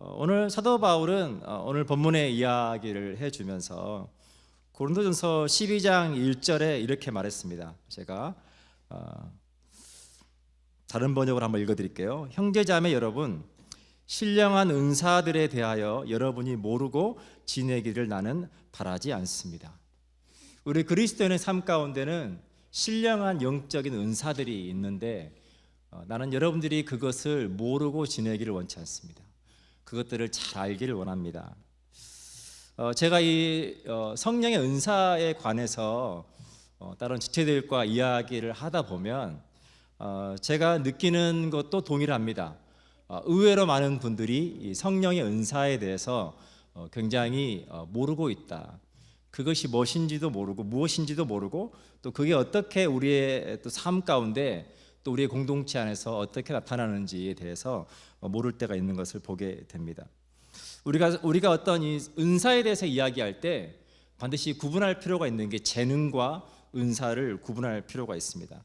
오늘 사도 바울은 오늘 본문의 이야기를 해주면서 고린도전서 12장 1절에 이렇게 말했습니다. 제가 다른 번역으로 한번 읽어드릴게요. 형제자매 여러분, 신령한 은사들에 대하여 여러분이 모르고 지내기를 나는 바라지 않습니다. 우리 그리스도인의 삶 가운데는 신령한 영적인 은사들이 있는데 나는 여러분들이 그것을 모르고 지내기를 원치 않습니다. 그것들을 잘 알기를 원합니다. 제가 이 성령의 은사에 관해서 다른 지체들과 이야기를 하다 보면 제가 느끼는 것도 동일합니다. 의외로 많은 분들이 이 성령의 은사에 대해서 굉장히 모르고 있다. 그것이 무엇인지도 모르고 무엇인지도 모르고 또 그게 어떻게 우리의 또 삶 가운데 또 우리의 공동체 안에서 어떻게 나타나는지에 대해서 모를 때가 있는 것을 보게 됩니다. 우리가 어떤 이 은사에 대해서 이야기할 때 반드시 구분할 필요가 있는 게 재능과 은사를 구분할 필요가 있습니다.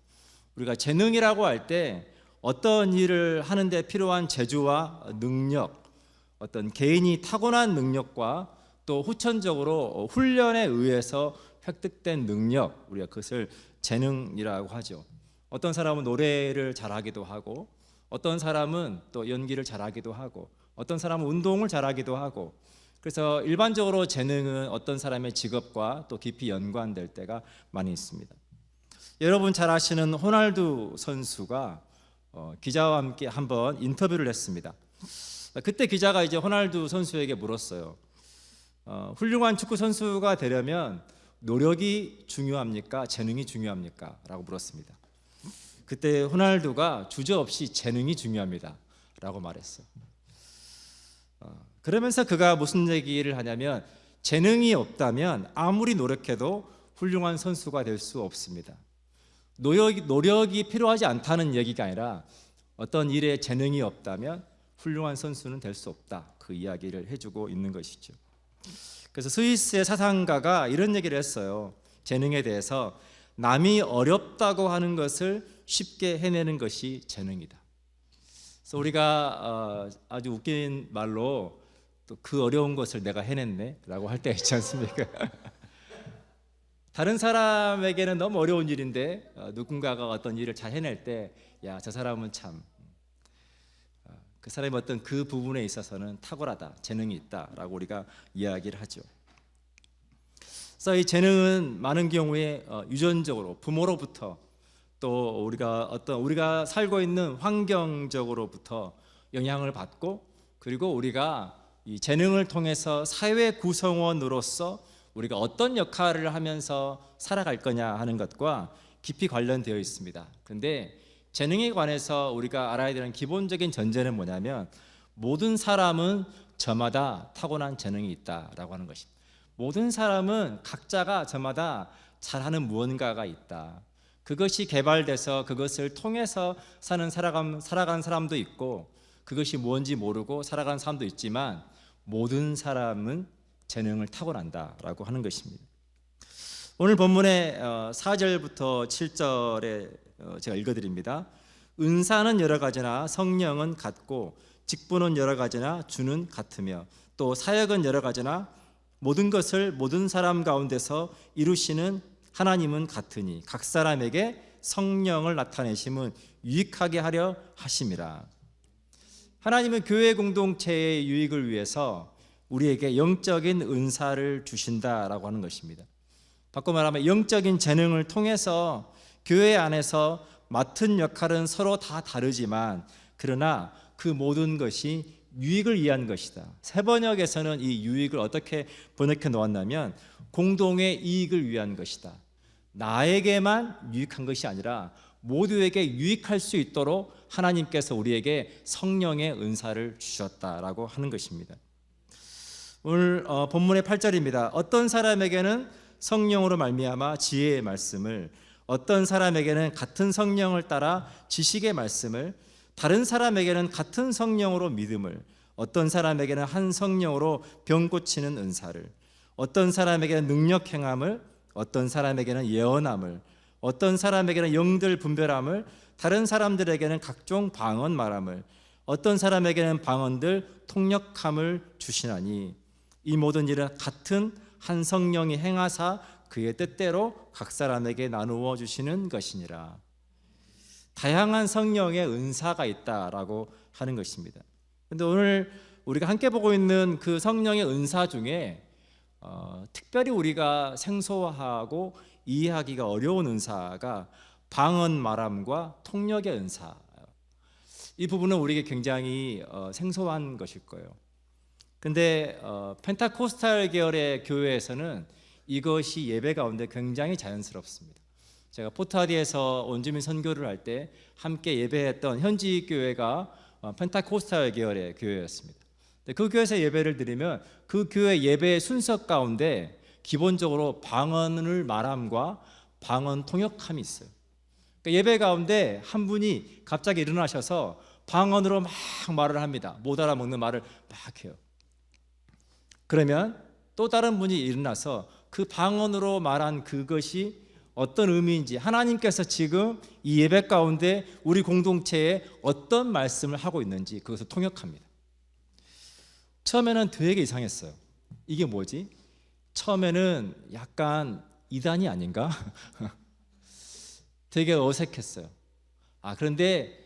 우리가 재능이라고 할 때 어떤 일을 하는데 필요한 재주와 능력, 어떤 개인이 타고난 능력과 또 후천적으로 훈련에 의해서 획득된 능력, 우리가 그것을 재능이라고 하죠. 어떤 사람은 노래를 잘하기도 하고, 어떤 사람은 또 연기를 잘하기도 하고, 어떤 사람은 운동을 잘하기도 하고, 그래서 일반적으로 재능은 어떤 사람의 직업과 또 깊이 연관될 때가 많이 있습니다. 여러분 잘 아시는 호날두 선수가 기자와 함께 한번 인터뷰를 했습니다. 그때 기자가 이제 호날두 선수에게 물었어요. 훌륭한 축구 선수가 되려면 노력이 중요합니까? 재능이 중요합니까? 라고 물었습니다. 그때 호날두가 주저없이 재능이 중요합니다 라고 말했어요. 그러면서 그가 무슨 얘기를 하냐면 재능이 없다면 아무리 노력해도 훌륭한 선수가 될 수 없습니다. 노력이 필요하지 않다는 얘기가 아니라 어떤 일에 재능이 없다면 훌륭한 선수는 될 수 없다, 그 이야기를 해주고 있는 것이죠. 그래서 스위스의 사상가가 이런 얘기를 했어요. 재능에 대해서 남이 어렵다고 하는 것을 쉽게 해내는 것이 재능이다. 그래서 우리가 아주 웃긴 말로 또 그 어려운 것을 내가 해냈네 라고 할 때가 있지 않습니까? 다른 사람에게는 너무 어려운 일인데 누군가가 어떤 일을 잘 해낼 때 야, 저 사람은 참 그 사람의 어떤 그 부분에 있어서는 탁월하다, 재능이 있다라고 우리가 이야기를 하죠. 그래서 이 재능은 많은 경우에 유전적으로 부모로부터 또 우리가 살고 있는 환경적으로부터 영향을 받고, 그리고 우리가 이 재능을 통해서 사회 구성원으로서 우리가 어떤 역할을 하면서 살아갈 거냐 하는 것과 깊이 관련되어 있습니다. 그런데 재능에 관해서 우리가 알아야 되는 기본적인 전제는 뭐냐면 모든 사람은 저마다 타고난 재능이 있다라고 하는 것입니다. 모든 사람은 각자가 저마다 잘하는 무언가가 있다. 그것이 개발돼서 그것을 통해서 살아간 사람도 있고, 그것이 무엇인지 모르고 살아간 사람도 있지만 모든 사람은 재능을 타고난다라고 하는 것입니다. 오늘 본문의 4절부터 7절에 제가 읽어드립니다. 은사는 여러 가지나 성령은 같고, 직분은 여러 가지나 주는 같으며, 또 사역은 여러 가지나 모든 것을 모든 사람 가운데서 이루시는 하나님은 같으니 각 사람에게 성령을 나타내심은 유익하게 하려 하심이라. 하나님은 교회 공동체의 유익을 위해서 우리에게 영적인 은사를 주신다라고 하는 것입니다. 바꿔 말하면 영적인 재능을 통해서 교회 안에서 맡은 역할은 서로 다 다르지만 그러나 그 모든 것이 유익을 위한 것이다. 새 번역에서는 이 유익을 어떻게 번역해 놓았냐면 공동의 이익을 위한 것이다. 나에게만 유익한 것이 아니라 모두에게 유익할 수 있도록 하나님께서 우리에게 성령의 은사를 주셨다라고 하는 것입니다. 오늘 본문의 8절입니다. 어떤 사람에게는 성령으로 말미암아 지혜의 말씀을, 어떤 사람에게는 같은 성령을 따라 지식의 말씀을, 다른 사람에게는 같은 성령으로 믿음을, 어떤 사람에게는 한 성령으로 병 고치는 은사를, 어떤 사람에게는 능력 행함을, 어떤 사람에게는 예언함을, 어떤 사람에게는 영들 분별함을, 다른 사람들에게는 각종 방언 말함을, 어떤 사람에게는 방언들 통역함을 주시나니 이 모든 일은 같은 한 성령이 행하사 그의 뜻대로 각 사람에게 나누어 주시는 것이니라. 다양한 성령의 은사가 있다라고 하는 것입니다. 그런데 오늘 우리가 함께 보고 있는 그 성령의 은사 중에 특별히 우리가 생소하고 이해하기가 어려운 은사가 방언 말함과 통역의 은사. 이 부분은 우리에게 굉장히 생소한 것일 거예요. 근데 펜타코스탈 계열의 교회에서는 이것이 예배 가운데 굉장히 자연스럽습니다. 제가 포타디에서 원주민 선교를 할 때 함께 예배했던 현지 교회가 펜타코스탈 계열의 교회였습니다. 그 교회에서 예배를 드리면 그 교회 예배의 순서 가운데 기본적으로 방언을 말함과 방언 통역함이 있어요. 그러니까 예배 가운데 한 분이 갑자기 일어나셔서 방언으로 막 말을 합니다. 못 알아먹는 말을 막 해요. 그러면 또 다른 분이 일어나서 그 방언으로 말한 그것이 어떤 의미인지, 하나님께서 지금 이 예배 가운데 우리 공동체에 어떤 말씀을 하고 있는지 그것을 통역합니다. 처음에는 되게 이상했어요. 이게 뭐지? 처음에는 약간 이단이 아닌가? 되게 어색했어요. 그런데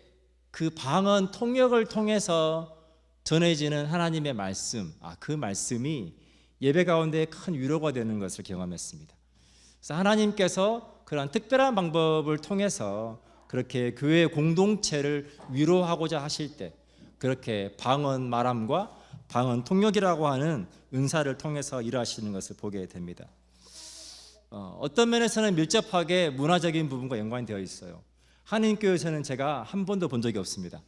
그 방언 통역을 통해서 전해지는 하나님의 말씀, 그 말씀이 예배 가운데 큰 위로가 되는 것을 경험했습니다. 그래서 하나님께서 그런 특별한 방법을 통해서 그렇게 교회 공동체를 위로하고자 하실 때 그렇게 방언 말함과 방언 통역이라고 하는 은사를 통해서 일하시는 것을 보게 됩니다. 어떤 면에서는 밀접하게 문화적인 부분과 연관이 되어 있어요. 한인교회에서는 제가 한 번도 본 적이 없습니다.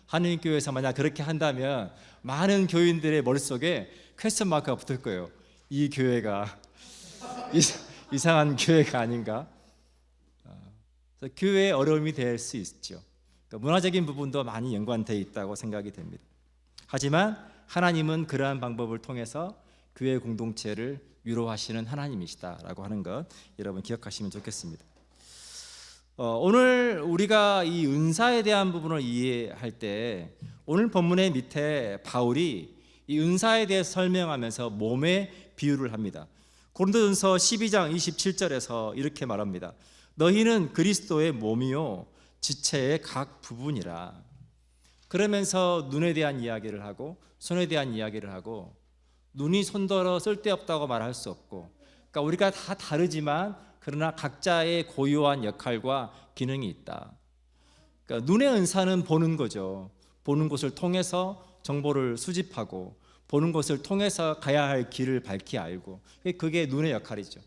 한인교회에서 만약 그렇게 한다면 많은 교인들의 머릿속에 퀘스천 마크가 붙을 거예요. 이 교회가 이상한 교회가 아닌가? 그래서 교회에 어려움이 될 수 있죠. 그러니까 문화적인 부분도 많이 연관되어 있다고 생각이 됩니다. 하지만 하나님은 그러한 방법을 통해서 교회 공동체를 위로하시는 하나님이시다라고 하는 것 여러분 기억하시면 좋겠습니다. 오늘 우리가 이 은사에 대한 부분을 이해할 때 오늘 본문의 밑에 바울이 이 은사에 대해서 설명하면서 몸의 비유를 합니다. 고린도전서 12장 27절에서 이렇게 말합니다. 너희는 그리스도의 몸이요 지체의 각 부분이라. 그러면서 눈에 대한 이야기를 하고 손에 대한 이야기를 하고 눈이 손더러 쓸데없다고 말할 수 없고, 그러니까 우리가 다 다르지만 그러나 각자의 고유한 역할과 기능이 있다. 그러니까 눈의 은사는 보는 거죠. 보는 것을 통해서 정보를 수집하고 보는 것을 통해서 가야 할 길을 밝히 알고, 그게 눈의 역할이죠.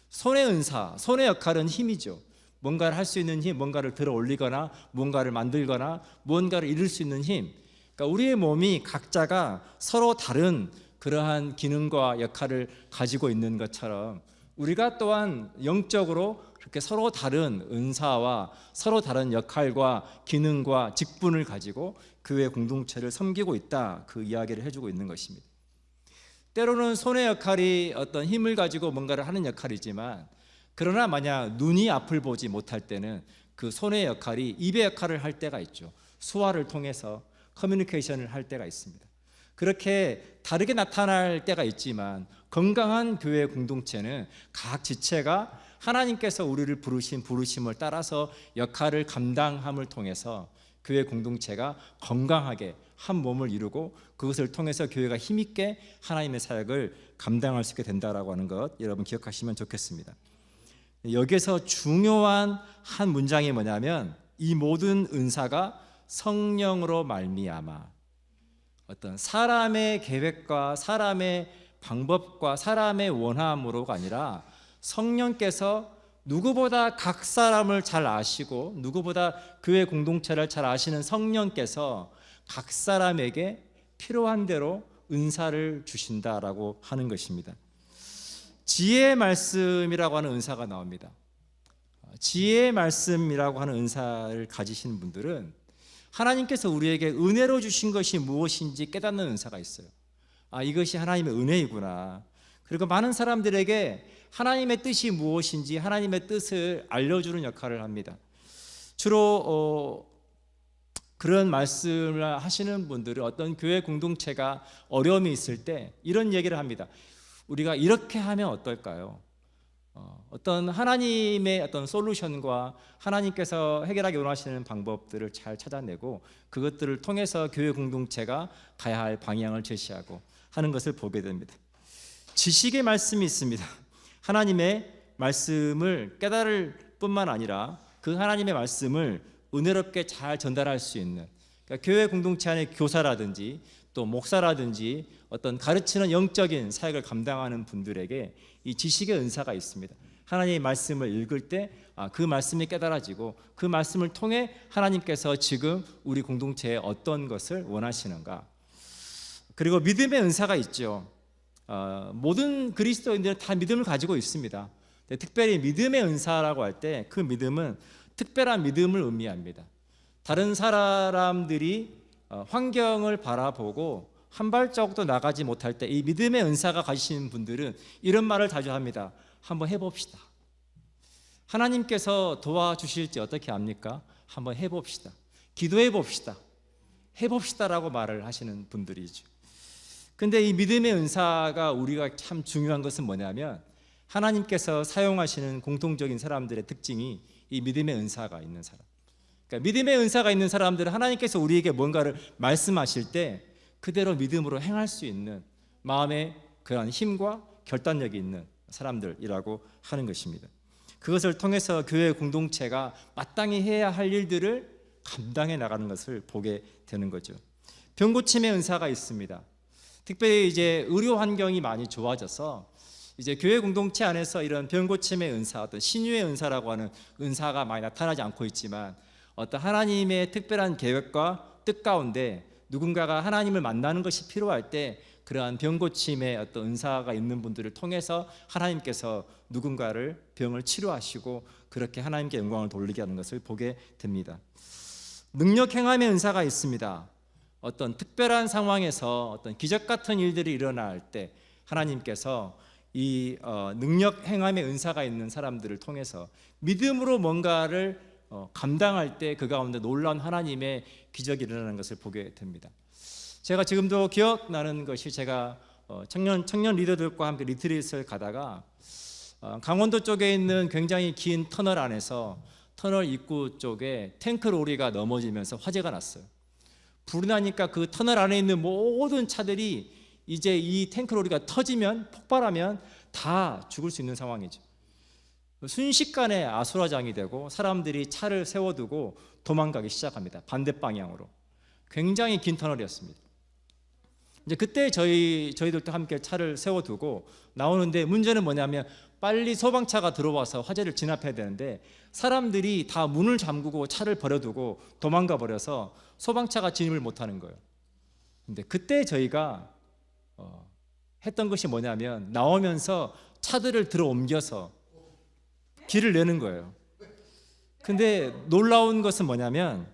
손의 은사, 손의 역할은 힘이죠. 뭔가를 할 수 있는 힘, 뭔가를 들어 올리거나 뭔가를 만들거나 무언가를 이룰 수 있는 힘. 그러니까 우리의 몸이 각자가 서로 다른 그러한 기능과 역할을 가지고 있는 것처럼 우리가 또한 영적으로 그렇게 서로 다른 은사와 서로 다른 역할과 기능과 직분을 가지고 교회 공동체를 섬기고 있다, 그 이야기를 해주고 있는 것입니다. 때로는 손의 역할이 어떤 힘을 가지고 뭔가를 하는 역할이지만, 그러나 만약 눈이 앞을 보지 못할 때는 그 손의 역할이 입의 역할을 할 때가 있죠. 수화를 통해서 커뮤니케이션을 할 때가 있습니다. 그렇게 다르게 나타날 때가 있지만 건강한 교회 공동체는 각 지체가 하나님께서 우리를 부르신 부르심을 따라서 역할을 감당함을 통해서 교회 공동체가 건강하게 한 몸을 이루고 그것을 통해서 교회가 힘있게 하나님의 사역을 감당할 수 있게 된다라고 하는 것 여러분 기억하시면 좋겠습니다. 여기서 중요한 한 문장이 뭐냐면 이 모든 은사가 성령으로 말미암아, 어떤 사람의 계획과 사람의 방법과 사람의 원함으로가 아니라 성령께서 누구보다 각 사람을 잘 아시고 누구보다 교회 공동체를 잘 아시는 성령께서 각 사람에게 필요한 대로 은사를 주신다라고 하는 것입니다. 지혜의 말씀이라고 하는 은사가 나옵니다. 지혜의 말씀이라고 하는 은사를 가지신 분들은 하나님께서 우리에게 은혜로 주신 것이 무엇인지 깨닫는 은사가 있어요. 이것이 하나님의 은혜이구나. 그리고 많은 사람들에게 하나님의 뜻이 무엇인지 하나님의 뜻을 알려주는 역할을 합니다. 주로 그런 말씀을 하시는 분들은 어떤 교회 공동체가 어려움이 있을 때 이런 얘기를 합니다. 우리가 이렇게 하면 어떨까요? 어떤 하나님의 어떤 솔루션과 하나님께서 해결하기 원하시는 방법들을 잘 찾아내고 그것들을 통해서 교회 공동체가 가야 할 방향을 제시하고 하는 것을 보게 됩니다. 지식의 말씀이 있습니다. 하나님의 말씀을 깨달을 뿐만 아니라 그 하나님의 말씀을 은혜롭게 잘 전달할 수 있는, 그러니까 교회 공동체 안에 교사라든지 또 목사라든지 어떤 가르치는 영적인 사역을 감당하는 분들에게 이 지식의 은사가 있습니다. 하나님의 말씀을 읽을 때 그 말씀이 깨달아지고 그 말씀을 통해 하나님께서 지금 우리 공동체에 어떤 것을 원하시는가. 그리고 믿음의 은사가 있죠. 모든 그리스도인들은 다 믿음을 가지고 있습니다. 특별히 믿음의 은사라고 할 때 그 믿음은 특별한 믿음을 의미합니다. 다른 사람들이 환경을 바라보고 한 발자국도 나가지 못할 때 이 믿음의 은사가 가지신 분들은 이런 말을 자주 합니다. 한번 해봅시다. 하나님께서 도와주실지 어떻게 압니까? 한번 해봅시다. 기도해봅시다. 해봅시다라고 말을 하시는 분들이죠. 근데 이 믿음의 은사가 우리가 참 중요한 것은 뭐냐면 하나님께서 사용하시는 공통적인 사람들의 특징이 이 믿음의 은사가 있는 사람. 그러니까 믿음의 은사가 있는 사람들은 하나님께서 우리에게 뭔가를 말씀하실 때 그대로 믿음으로 행할 수 있는 마음의 그런 힘과 결단력이 있는 사람들이라고 하는 것입니다. 그것을 통해서 교회 공동체가 마땅히 해야 할 일들을 감당해 나가는 것을 보게 되는 거죠. 병고침의 은사가 있습니다. 특별히 이제 의료 환경이 많이 좋아져서 이제 교회 공동체 안에서 이런 병고침의 은사, 어떤 신유의 은사라고 하는 은사가 많이 나타나지 않고 있지만 어떤 하나님의 특별한 계획과 뜻 가운데 누군가가 하나님을 만나는 것이 필요할 때 그러한 병고침의 어떤 은사가 있는 분들을 통해서 하나님께서 누군가를 병을 치료하시고 그렇게 하나님께 영광을 돌리게 하는 것을 보게 됩니다. 능력 행함의 은사가 있습니다. 어떤 특별한 상황에서 어떤 기적 같은 일들이 일어날 때 하나님께서 이 능력 행함의 은사가 있는 사람들을 통해서 믿음으로 뭔가를 감당할 때 그 가운데 놀라운 하나님의 기적이 일어나는 것을 보게 됩니다. 제가 지금도 기억나는 것이 제가 청년 리더들과 함께 리트릿을 가다가 강원도 쪽에 있는 굉장히 긴 터널 안에서 터널 입구 쪽에 탱크 로리가 넘어지면서 화재가 났어요. 불이 나니까 그 터널 안에 있는 모든 차들이 이제 이 탱크 로리가 터지면 폭발하면 다 죽을 수 있는 상황이죠. 순식간에 아수라장이 되고 사람들이 차를 세워두고 도망가기 시작합니다. 반대 방향으로. 굉장히 긴 터널이었습니다. 이제 그때 저희들도 함께 차를 세워두고 나오는데 문제는 뭐냐면 빨리 소방차가 들어와서 화재를 진압해야 되는데 사람들이 다 문을 잠그고 차를 버려두고 도망가 버려서 소방차가 진입을 못하는 거예요. 근데 그때 저희가 했던 것이 뭐냐면 나오면서 차들을 들어 옮겨서 길을 내는 거예요. 근데 놀라운 것은 뭐냐면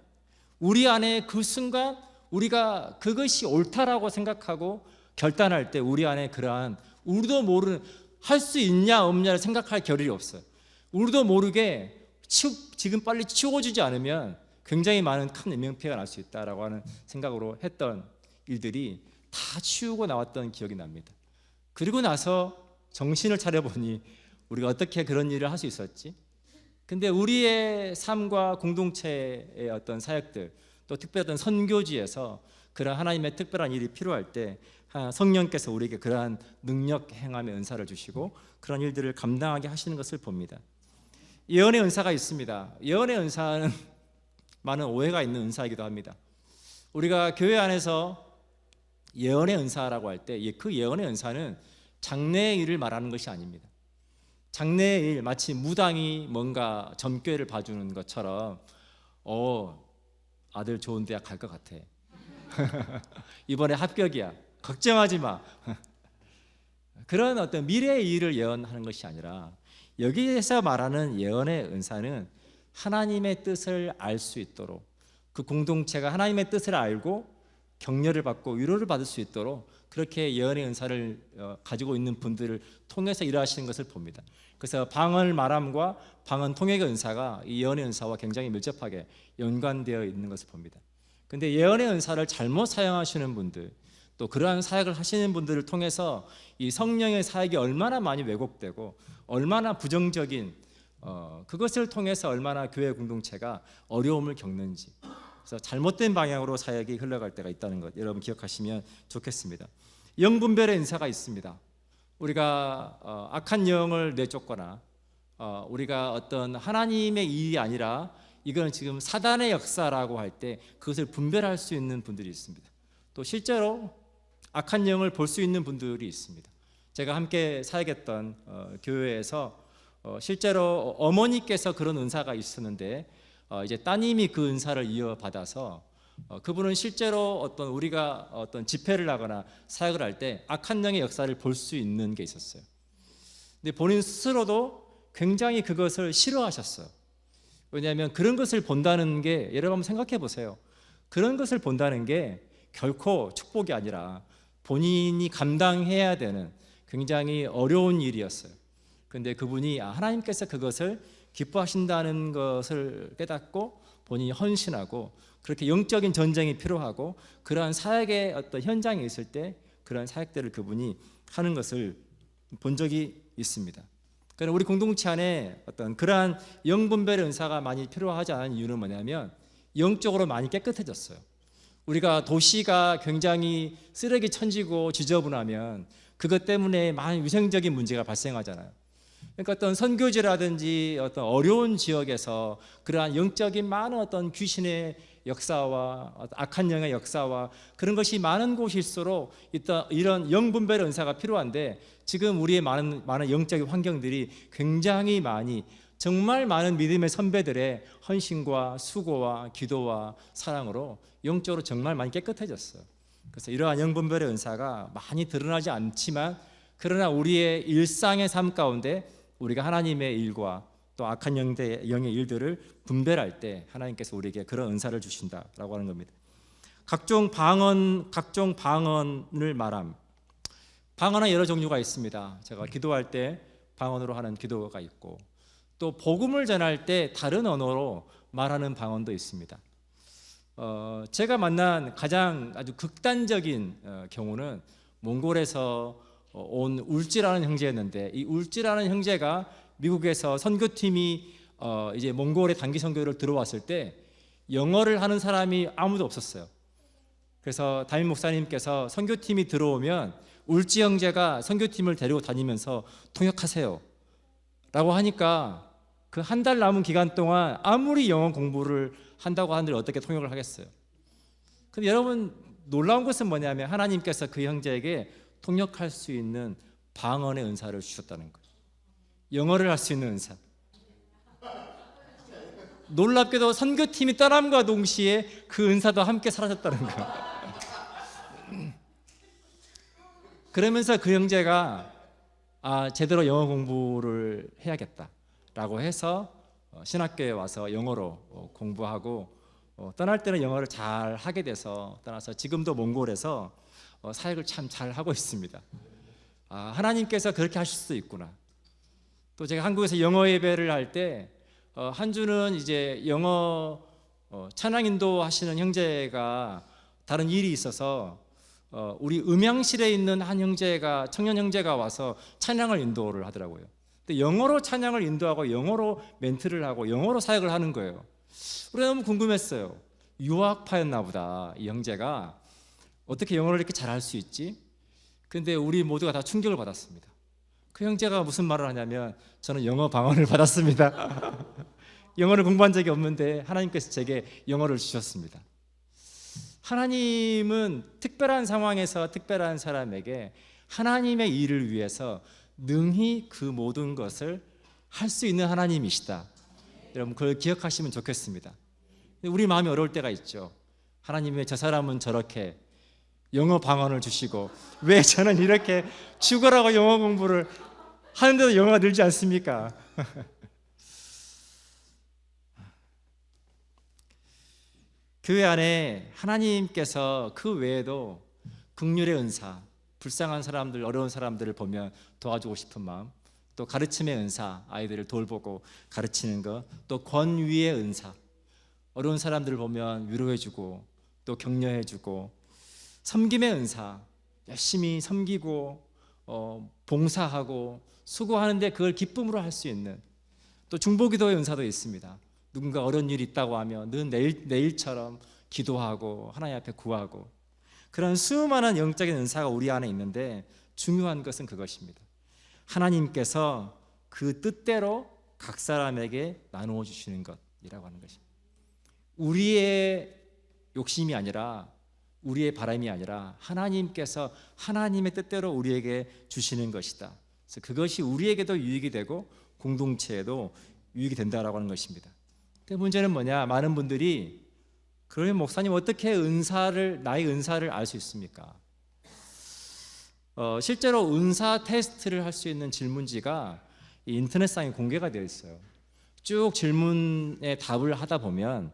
우리 안에 그 순간 우리가 그것이 옳다라고 생각하고 결단할 때 우리 안에 그러한 우리도 모르는 할 수 있냐 없냐를 생각할 겨를이 없어요. 우리도 모르게 지금 빨리 치워주지 않으면 굉장히 많은 큰 인명피해가 날 수 있다라고 하는 생각으로 했던 일들이 다 치우고 나왔던 기억이 납니다. 그리고 나서 정신을 차려보니 우리가 어떻게 그런 일을 할 수 있었지? 근데 우리의 삶과 공동체의 어떤 사역들 또 특별한 선교지에서 그런 하나님의 특별한 일이 필요할 때 성령께서 우리에게 그러한 능력 행함의 은사를 주시고 그런 일들을 감당하게 하시는 것을 봅니다. 예언의 은사가 있습니다. 예언의 은사는 많은 오해가 있는 은사이기도 합니다. 우리가 교회 안에서 예언의 은사라고 할 때 그 예언의 은사는 장래의 일을 말하는 것이 아닙니다. 장래의 일, 마치 무당이 뭔가 점괘를 봐주는 것처럼 아들 좋은 대학 갈 것 같아. 이번에 합격이야. 걱정하지 마. 그런 어떤 미래의 일을 예언하는 것이 아니라 여기에서 말하는 예언의 은사는 하나님의 뜻을 알 수 있도록 그 공동체가 하나님의 뜻을 알고 격려를 받고 위로를 받을 수 있도록 그렇게 예언의 은사를 가지고 있는 분들을 통해서 일하시는 것을 봅니다. 그래서 방언 말함과 방언 통역의 은사가 이 예언의 은사와 굉장히 밀접하게 연관되어 있는 것을 봅니다. 근데 예언의 은사를 잘못 사용하시는 분들, 또 그러한 사역을 하시는 분들을 통해서 이 성령의 사역이 얼마나 많이 왜곡되고 얼마나 부정적인 그것을 통해서 얼마나 교회 공동체가 어려움을 겪는지, 그래서 잘못된 방향으로 사역이 흘러갈 때가 있다는 것 여러분 기억하시면 좋겠습니다. 영분별의 은사가 있습니다. 우리가 악한 영을 내쫓거나 우리가 어떤 하나님의 일이 아니라 이건 지금 사단의 역사라고 할 때 그것을 분별할 수 있는 분들이 있습니다. 또 실제로 악한 영을 볼 수 있는 분들이 있습니다. 제가 함께 사역했던 교회에서 실제로 어머니께서 그런 은사가 있었는데 이제 따님이 그 은사를 이어받아서 그분은 실제로 우리가 어떤 집회를 하거나 사역을 할 때 악한 영의 역사를 볼 수 있는 게 있었어요. 근데 본인 스스로도 굉장히 그것을 싫어하셨어요. 왜냐하면 그런 것을 본다는 게, 여러분 한번 생각해 보세요. 그런 것을 본다는 게 결코 축복이 아니라 본인이 감당해야 되는 굉장히 어려운 일이었어요. 그런데 그분이 하나님께서 그것을 기뻐하신다는 것을 깨닫고 본인이 헌신하고, 그렇게 영적인 전쟁이 필요하고 그러한 사역의 어떤 현장에 있을 때 그러한 사역들을 그분이 하는 것을 본 적이 있습니다. 그러나 우리 공동체 안에 어떤 그러한 영분별의 은사가 많이 필요하지 않은 이유는 뭐냐면 영적으로 많이 깨끗해졌어요. 우리가 도시가 굉장히 쓰레기 천지고 지저분하면 그것 때문에 많은 위생적인 문제가 발생하잖아요. 그러니까 어떤 선교지라든지 어떤 어려운 지역에서 그러한 영적인 많은 어떤 귀신의 역사와 악한 영의 역사와 그런 것이 많은 곳일수록 이런 영분별의 은사가 필요한데, 지금 우리의 많은 영적인 환경들이 굉장히 많이, 정말 많은 믿음의 선배들의 헌신과 수고와 기도와 사랑으로 영적으로 정말 많이 깨끗해졌어요. 그래서 이러한 영분별의 은사가 많이 드러나지 않지만, 그러나 우리의 일상의 삶 가운데 우리가 하나님의 일과 또 악한 영의 일들을 분별할 때 하나님께서 우리에게 그런 은사를 주신다라고 하는 겁니다. 각종 방언을 말함. 방언은 여러 종류가 있습니다. 제가 기도할 때 방언으로 하는 기도가 있고, 또 복음을 전할 때 다른 언어로 말하는 방언도 있습니다. 제가 만난 가장 아주 극단적인 경우는 몽골에서 온 울지라는 형제였는데, 이 울지라는 형제가 미국에서 선교팀이 이제 몽골에 단기 선교를 들어왔을 때 영어를 하는 사람이 아무도 없었어요. 그래서 담임 목사님께서 선교팀이 들어오면 울지 형제가 선교팀을 데리고 다니면서 통역하세요 라고 하니까 그 한 달 남은 기간 동안 아무리 영어 공부를 한다고 하는데 어떻게 통역을 하겠어요? 근데 여러분, 놀라운 것은 뭐냐면 하나님께서 그 형제에게 통역할 수 있는 방언의 은사를 주셨다는 거예요. 영어를 할 수 있는 은사. 놀랍게도 선교팀이 떠남과 동시에 그 은사도 함께 사라졌다는 거예요. 그러면서 그 형제가 제대로 영어 공부를 해야겠다라고 해서 신학교에 와서 영어로 공부하고, 떠날 때는 영어를 잘 하게 돼서 떠나서 지금도 몽골에서 사역을 참 잘 하고 있습니다. 하나님께서 그렇게 하실 수도 있구나. 또 제가 한국에서 영어 예배를 할 때 한 주는 이제 영어 찬양 인도 하시는 형제가 다른 일이 있어서 우리 음향실에 있는 한 형제가, 청년 형제가 와서 찬양을 인도를 하더라고요. 근데 영어로 찬양을 인도하고 영어로 멘트를 하고 영어로 사역을 하는 거예요. 우리가 너무 궁금했어요. 유학파였나 보다. 이 형제가 어떻게 영어를 이렇게 잘할 수 있지? 근데 우리 모두가 다 충격을 받았습니다. 그 형제가 무슨 말을 하냐면, 저는 영어 방언을 받았습니다. 영어를 공부한 적이 없는데 하나님께서 제게 영어를 주셨습니다. 하나님은 특별한 상황에서 특별한 사람에게 하나님의 일을 위해서 능히 그 모든 것을 할 수 있는 하나님이시다. 여러분, 그걸 기억하시면 좋겠습니다. 우리 마음이 어려울 때가 있죠. 하나님, 왜 저 사람은 저렇게 영어 방언을 주시고 왜 저는 이렇게 죽으라고 영어 공부를 하는데도 영어가 늘지 않습니까? 교회 안에 하나님께서 그 외에도 긍휼의 은사, 불쌍한 사람들, 어려운 사람들을 보면 도와주고 싶은 마음, 또 가르침의 은사, 아이들을 돌보고 가르치는 것, 또 권위의 은사, 어려운 사람들을 보면 위로해주고 또 격려해주고, 섬김의 은사, 열심히 섬기고 봉사하고 수고하는데 그걸 기쁨으로 할 수 있는, 또 중보기도의 은사도 있습니다. 누군가 어려운 일이 있다고 하면 늘 내일처럼 기도하고 하나님 앞에 구하고, 그런 수많은 영적인 은사가 우리 안에 있는데 중요한 것은 그것입니다. 하나님께서 그 뜻대로 각 사람에게 나누어 주시는 것이라고 하는 것입니다. 우리의 욕심이 아니라, 우리의 바람이 아니라 하나님께서 하나님의 뜻대로 우리에게 주시는 것이다. 그래서 그것이 우리에게도 유익이 되고 공동체에도 유익이 된다라고 하는 것입니다. 근데 문제는 뭐냐? 많은 분들이 그러면 목사님 어떻게 나의 은사를 알 수 있습니까? 실제로 은사 테스트를 할 수 있는 질문지가 인터넷상에 공개가 되어 있어요. 쭉 질문에 답을 하다 보면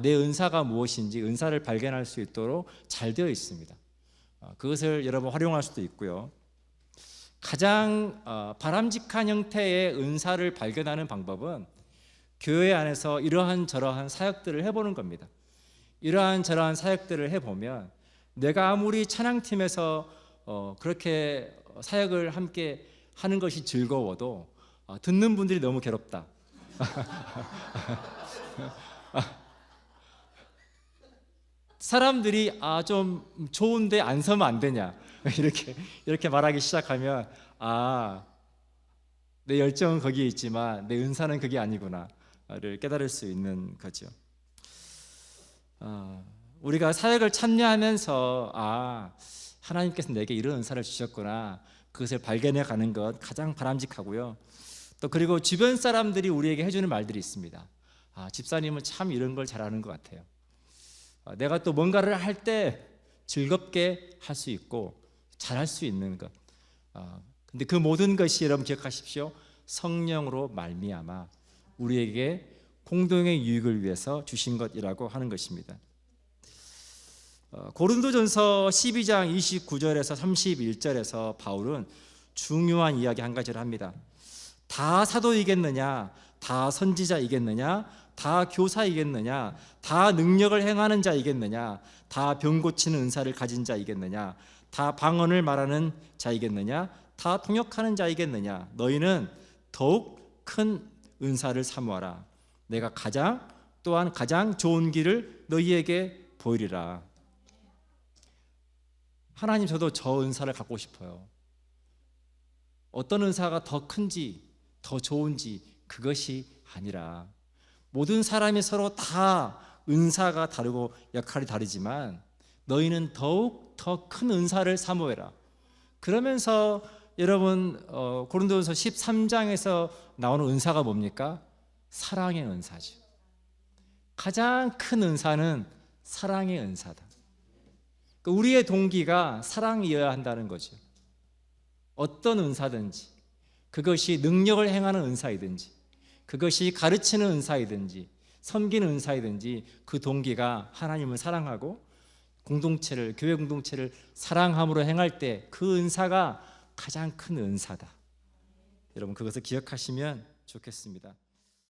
내 은사가 무엇인지 은사를 발견할 수 있도록 잘 되어 있습니다. 그것을 여러분 활용할 수도 있고요. 가장 바람직한 형태의 은사를 발견하는 방법은 교회 안에서 이러한 저러한 사역들을 해보는 겁니다. 이러한 저러한 사역들을 해보면 내가 아무리 찬양팀에서 그렇게 사역을 함께 하는 것이 즐거워도 듣는 분들이 너무 괴롭다. 사람들이 좀 좋은데 안 서면 안 되냐 이렇게 말하기 시작하면 내 열정은 거기에 있지만 내 은사는 그게 아니구나를 깨달을 수 있는 거죠. 우리가 사역을 참여하면서 하나님께서 내게 이런 은사를 주셨구나, 그것을 발견해 가는 것 가장 바람직하고요. 또 그리고 주변 사람들이 우리에게 해주는 말들이 있습니다. 집사님은 참 이런 걸 잘하는 것 같아요. 내가 또 뭔가를 할 때 즐겁게 할 수 있고 잘할 수 있는 것. 근데 그 모든 것이 여러분 기억하십시오. 성령으로 말미암아 우리에게 공동의 유익을 위해서 주신 것이라고 하는 것입니다. 고린도전서 12장 29절에서 31절에서 바울은 중요한 이야기 한 가지를 합니다. 다 사도이겠느냐? 다 선지자이겠느냐? 다 교사이겠느냐? 다 능력을 행하는 자이겠느냐? 다 병 고치는 은사를 가진 자이겠느냐? 다 방언을 말하는 자이겠느냐? 다 통역하는 자이겠느냐? 너희는 더욱 큰 은사를 사모하라. 내가 또한 가장 좋은 길을 너희에게 보이리라. 하나님, 저도 저 은사를 갖고 싶어요. 어떤 은사가 더 큰지 더 좋은지 그것이 아니라, 모든 사람이 서로 다 은사가 다르고 역할이 다르지만 너희는 더욱 더 큰 은사를 사모해라. 그러면서 여러분 고린도전서 13장에서 나오는 은사가 뭡니까? 사랑의 은사죠. 가장 큰 은사는 사랑의 은사다. 우리의 동기가 사랑이어야 한다는 거죠. 어떤 은사든지, 그것이 능력을 행하는 은사이든지, 그것이 가르치는 은사이든지, 섬기는 은사이든지, 그 동기가 하나님을 사랑하고 공동체를, 교회 공동체를 사랑함으로 행할 때 그 은사가 가장 큰 은사다. 여러분 그것을 기억하시면 좋겠습니다.